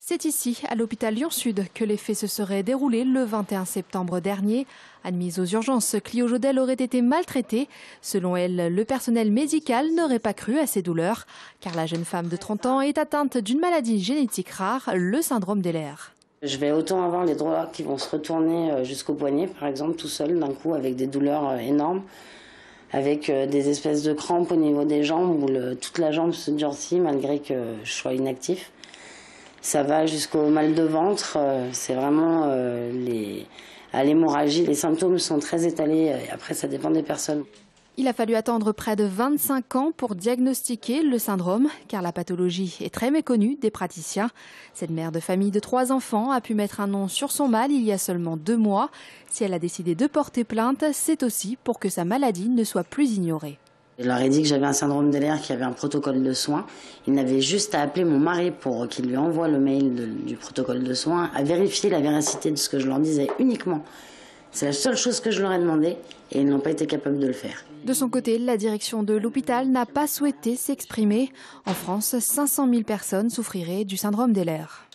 C'est ici, à l'hôpital Lyon-Sud, que les faits se seraient déroulés le 21 septembre dernier. Admise aux urgences, Clio Jodel aurait été maltraitée. Selon elle, le personnel médical n'aurait pas cru à ses douleurs, car la jeune femme de 30 ans est atteinte d'une maladie génétique rare, le syndrome d'Ehlers. Je vais autant avoir les doigts qui vont se retourner jusqu'au poignet, par exemple, tout seul, d'un coup, avec des douleurs énormes, avec des espèces de crampes au niveau des jambes, où toute la jambe se durcit malgré que je sois inactif. Ça va jusqu'au mal de ventre, c'est vraiment à l'hémorragie. Les symptômes sont très étalés, après ça dépend des personnes. Il a fallu attendre près de 25 ans pour diagnostiquer le syndrome, car la pathologie est très méconnue des praticiens. Cette mère de famille de 3 enfants a pu mettre un nom sur son mal il y a seulement 2 mois. Si elle a décidé de porter plainte, c'est aussi pour que sa maladie ne soit plus ignorée. Je leur ai dit que j'avais un syndrome d'Ehlers, qu'il y avait un protocole de soins. Il n'avait juste à appeler mon mari pour qu'il lui envoie le mail du protocole de soins, à vérifier la véracité de ce que je leur disais uniquement. C'est la seule chose que je leur ai demandé et ils n'ont pas été capables de le faire. De son côté, la direction de l'hôpital n'a pas souhaité s'exprimer. En France, 500 000 personnes souffriraient du syndrome d'Ehlers.